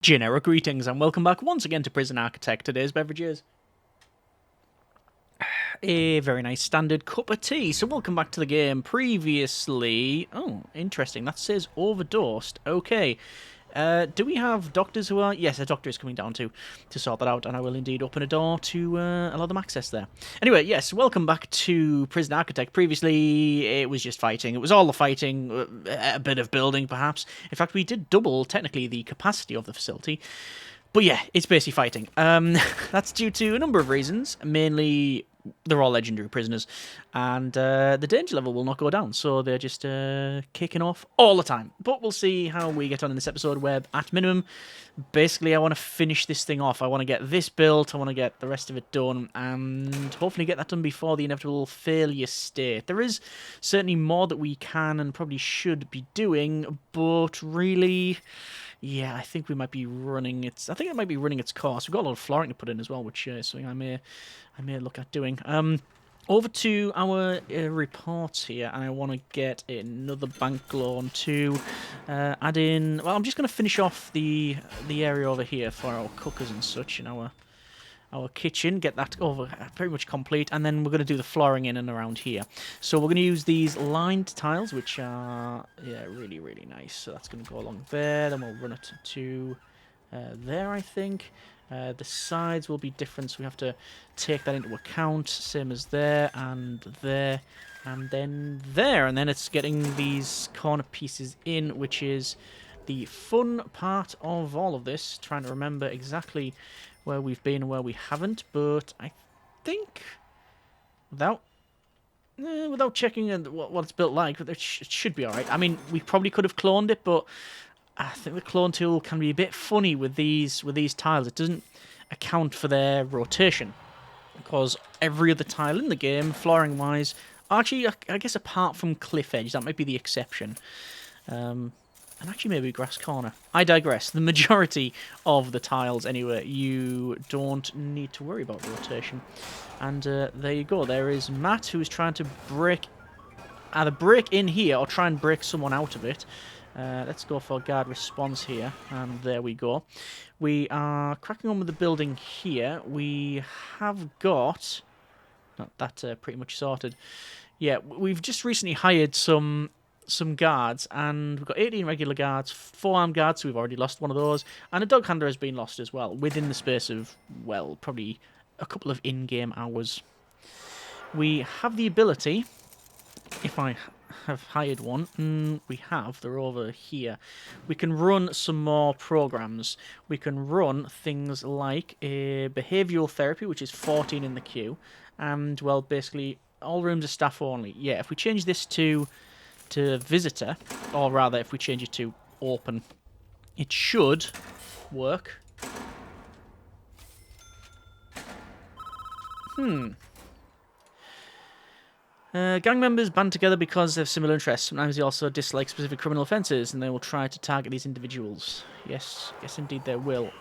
Generic greetings and welcome back once again to Prison Architect. Today's beverage is a very nice standard cup of tea. So welcome back to the game. Previously, oh, interesting. That says overdosed. Okay. Do we have doctors who are... Yes, a doctor is coming down to sort that out, and I will indeed open a door to allow them access there. Anyway, yes, welcome back to Prison Architect. Previously, it was just fighting. It was all the fighting, a bit of building, perhaps. In fact, we did double, technically, the capacity of the facility. But yeah, it's basically fighting. That's due to a number of reasons. Mainly, they're all legendary prisoners, and the danger level will not go down, so they're just kicking off all the time. But we'll see how we get on in this episode, where, at minimum, basically I want to finish this thing off. I want to get this built, I want to get the rest of it done, and hopefully get that done before the inevitable failure state. There is certainly more that we can and probably should be doing, but really... Yeah, I think we might be running its... I think it might be running its course. We've got a lot of flooring to put in as well, which is something I may look at doing. Over to our reports here, and I want to get another bank loan to add in... Well, I'm just going to finish off the area over here for our cookers and such in our kitchen, get that over pretty much complete, and then we're going to do the flooring in and around here. So we're going to use these lined tiles, which are, yeah, really, really nice. So that's going to go along there, then we'll run it to there, I think. The sides will be different, so we have to take that into account, same as there, and there, and then there. And then it's getting these corner pieces in, which is the fun part of all of this, trying to remember exactly where we've been and where we haven't, but I think without checking what it's built like, it should be alright. I mean, we probably could have cloned it, but I think the clone tool can be a bit funny with these tiles. It doesn't account for their rotation, because every other tile in the game, flooring-wise, actually, I guess apart from Cliff Edge, that might be the exception. And actually maybe Grass Corner. I digress. The majority of the tiles, anyway, you don't need to worry about rotation. And there you go. There is Matt, who is trying to either break in here or try and break someone out of it. Let's go for guard response here. And there we go. We are cracking on with the building here. We have got... That pretty much sorted. Yeah, we've just recently hired some guards, and we've got 18 regular guards, 4 armed guards, so we've already lost one of those, and a dog handler has been lost as well, within the space of, well, probably a couple of in-game hours. We have the ability, if I have hired one, we have, they're over here, we can run some more programs. We can run things like a behavioural therapy, which is 14 in the queue, and, well, basically, all rooms are staff only. Yeah, if we change this to visitor, or rather if we change it to open, it should work. Gang members band together because they have similar interests. Sometimes they also dislike specific criminal offences, and they will try to target these individuals. Yes, indeed they will.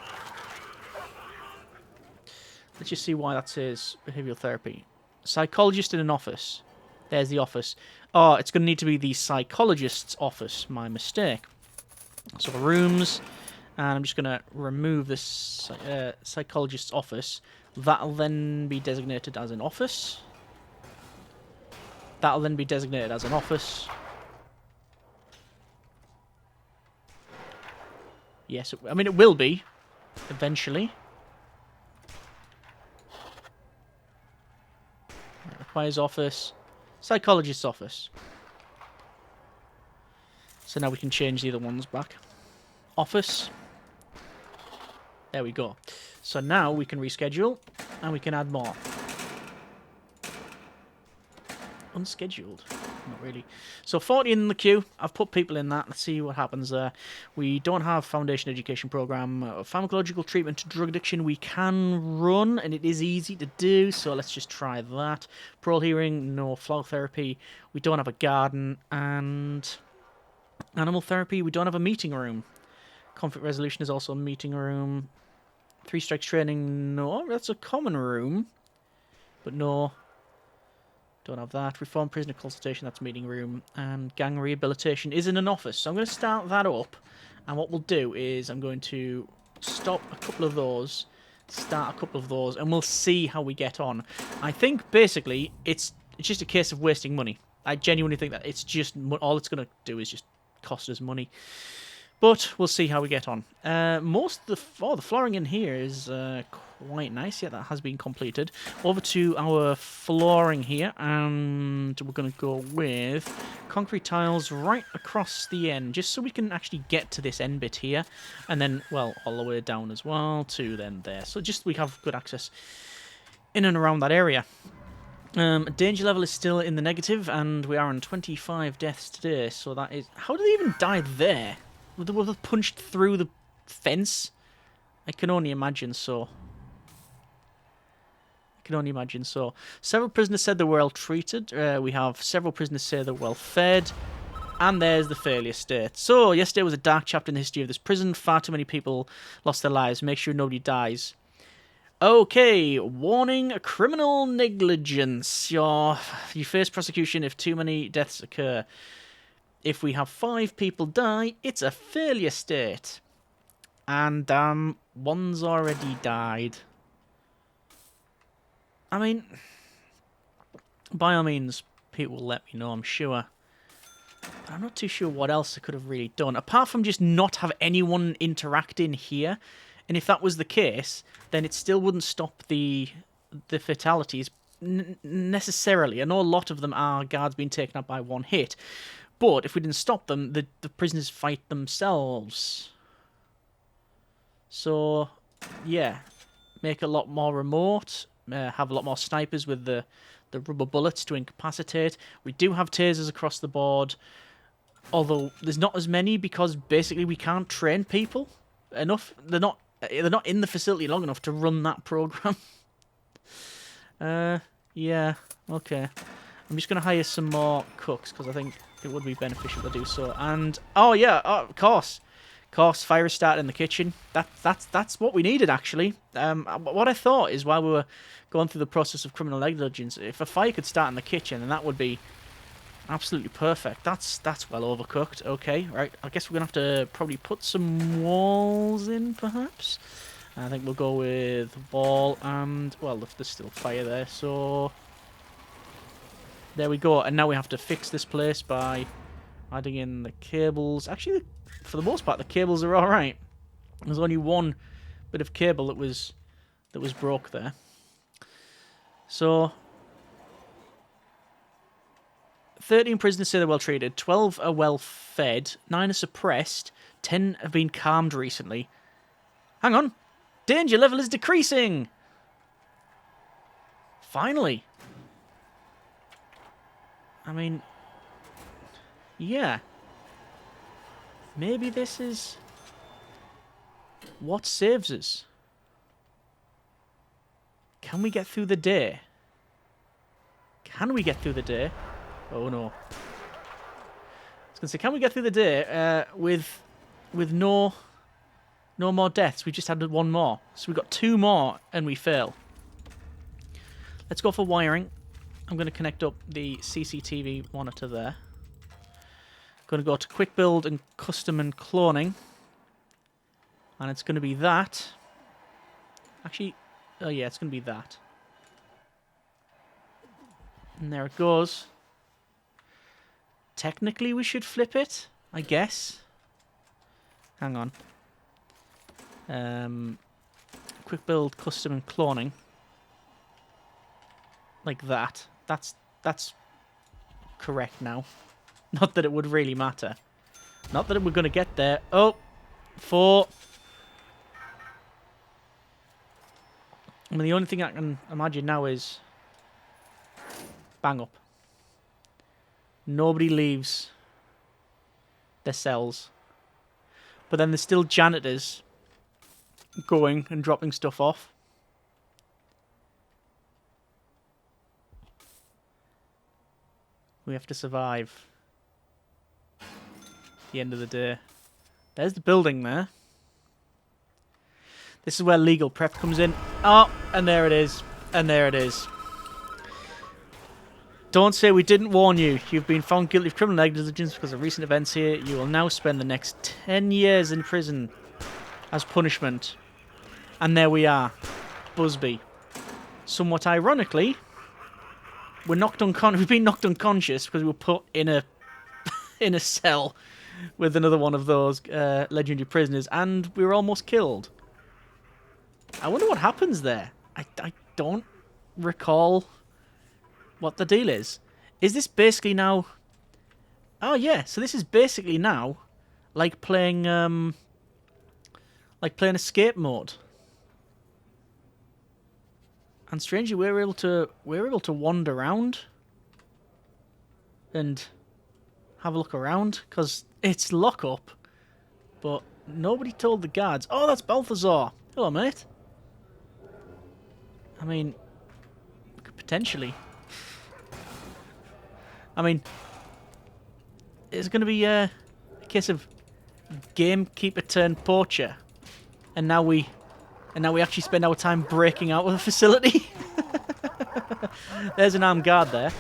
Let's just see why that says behavioural therapy. Psychologist in an office. There's the office. Oh, it's going to need to be the psychologist's office. My mistake. So rooms, and I'm just going to remove this psychologist's office. That'll then be designated as an office. That'll then be designated as an office. Yes, I mean, it will be, eventually. It requires office. Psychologist's office. So now we can change the other ones back. Office. There we go. So now we can reschedule, and we can add more. Unscheduled. Not really. So 40 in the queue. I've put people in that. Let's see what happens there. We don't have foundation education program. Pharmacological treatment to drug addiction we can run, and it is easy to do, so let's just try that. Parole hearing, no. Flow therapy, we don't have a garden. And animal therapy, we don't have a meeting room. Conflict resolution is also a meeting room. 3 strikes training, no. That's a common room. But no. Don't have that. Reform prisoner consultation, that's meeting room. And gang rehabilitation is in an office. So I'm going to start that up. And what we'll do is I'm going to stop a couple of those, start a couple of those, and we'll see how we get on. I think basically it's just a case of wasting money. I genuinely think that it's just all it's going to do is just cost us money. But we'll see how we get on. Most of the flooring in here is quite nice. Yeah, that has been completed. Over to our flooring here, and we're going to go with concrete tiles right across the end, just so we can actually get to this end bit here, and then, well, all the way down as well to then there. So just we have good access in and around that area. Danger level is still in the negative, and we are on 25 deaths today. So that is... How did they even die there? Were they punched through the fence? I can only imagine so. Several prisoners said they were well treated. We have several prisoners say they're well fed. And there's the failure state. So, yesterday was a dark chapter in the history of this prison. Far too many people lost their lives. Make sure nobody dies. Okay, warning, criminal negligence. You face prosecution if too many deaths occur. If we have 5 people die, it's a failure state. And, one's already died. I mean, by all means, people will let me know, I'm sure. But I'm not too sure what else I could have really done. Apart from just not have anyone interacting here. And if that was the case, then it still wouldn't stop the fatalities necessarily. I know a lot of them are guards being taken out by one hit. But if we didn't stop them, the prisoners fight themselves. So, yeah. Make it a lot more remote. Have a lot more snipers with the rubber bullets to incapacitate. We do have tasers across the board. Although, there's not as many because basically we can't train people enough. They're not in the facility long enough to run that program. Yeah. Okay. I'm just going to hire some more cooks because I think it would be beneficial to do so. And, oh yeah, of course. Of course, fire is started in the kitchen. That's what we needed, actually. What I thought is while we were going through the process of criminal negligence, if a fire could start in the kitchen, then that would be absolutely perfect. That's well overcooked. Okay, right. I guess we're going to have to probably put some walls in, perhaps. I think we'll go with wall and, well, there's still fire there, so... There we go, and now we have to fix this place by adding in the cables. Actually, for the most part, the cables are alright. There's only one bit of cable that was broke there. So, 13 prisoners say they're well treated, 12 are well fed, 9 are suppressed, 10 have been calmed recently. Hang on! Danger level is decreasing! Finally! I mean, yeah. Maybe this is what saves us. Can we get through the day? Can we get through the day? Oh no. I was going to say, can we get through the day with no more deaths? We just had one more. So we got 2 more and we fail. Let's go for wiring. I'm going to connect up the CCTV monitor there. Going to go to quick build and custom and cloning. And it's going to be that. Actually, oh yeah, it's going to be that. And there it goes. Technically, we should flip it, I guess. Hang on. Quick build, custom and cloning. Like that. That's correct now. Not that it would really matter. Not that we're going to get there. Oh, 4. I mean, the only thing I can imagine now is bang up. Nobody leaves their cells. But then there's still janitors going and dropping stuff off. We have to survive. The end of the day. There's the building there. This is where legal prep comes in. Oh, and there it is. And there it is. Don't say we didn't warn you. You've been found guilty of criminal negligence because of recent events here. You will now spend the next 10 years in prison. as punishment. And there we are. Busby. Somewhat ironically, we've been knocked unconscious because we were put in a in a cell with another one of those legendary prisoners, and we were almost killed. I wonder what happens there. I don't recall what the deal is. Is this basically now... Oh, yeah, so this is basically now like playing escape mode. And strangely, we're able to wander around and have a look around, because it's lock-up, but nobody told the guards. Oh, that's Balthazar. Hello, mate. I mean, potentially. I mean, it's going to be a case of gamekeeper turned poacher, and now we actually spend our time breaking out of the facility. There's an armed guard there.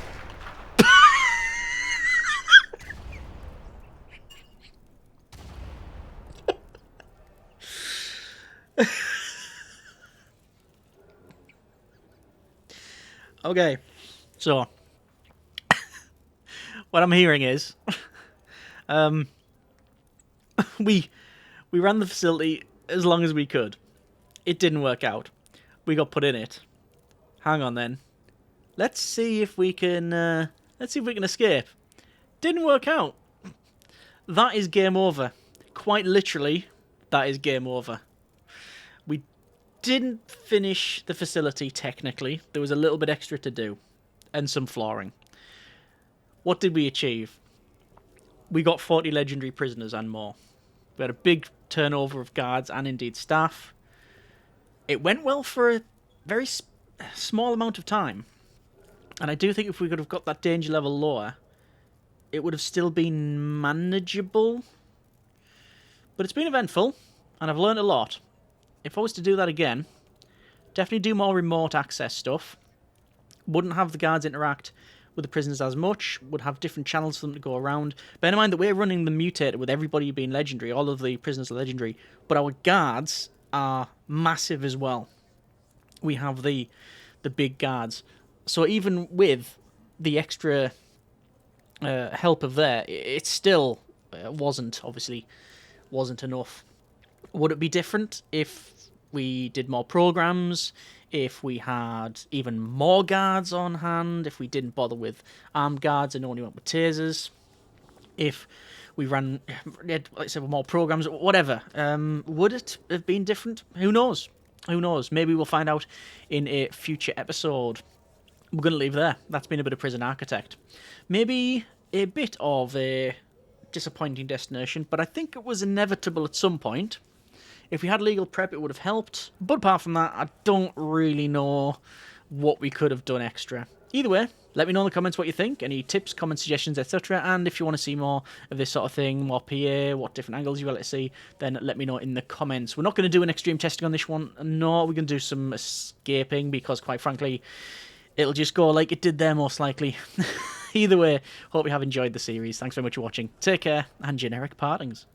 Okay, so what I'm hearing is we ran the facility as long as we could. It didn't work out. We got put in it. Hang on then. Let's see if we can escape. Didn't work out. That is game over. Quite literally, that is game over. We didn't finish the facility technically. There was a little bit extra to do and some flooring. What did we achieve? We got 40 legendary prisoners and more. We had a big turnover of guards and indeed staff. It went well for a very small amount of time. And I do think if we could have got that danger level lower, it would have still been manageable. But it's been eventful, and I've learned a lot. If I was to do that again, definitely do more remote access stuff. Wouldn't have the guards interact with the prisoners as much, would have different channels for them to go around. Bear in mind that we're running the mutator with everybody being legendary, all of the prisoners are legendary, but our guards are massive as well. We have the big guards. So even with the extra help of there, it still wasn't enough. Would it be different if we did more programs, if we had even more guards on hand, if we didn't bother with armed guards and only went with tasers, if we ran, like I said, more programs, whatever? Would it have been different? Who knows? Who knows? Maybe we'll find out in a future episode. We're going to leave there. That's been a bit of Prison Architect. Maybe a bit of a disappointing destination, but I think it was inevitable at some point. If we had legal prep, it would have helped. But apart from that, I don't really know what we could have done extra. Either way, let me know in the comments what you think. Any tips, comments, suggestions, etc. And if you want to see more of this sort of thing, more PA, what different angles you would like to see, then let me know in the comments. We're not going to do an extreme testing on this one. No, we're going to do some escaping because, quite frankly, it'll just go like it did there most likely. Either way, hope you have enjoyed the series. Thanks very much for watching. Take care, and generic partings.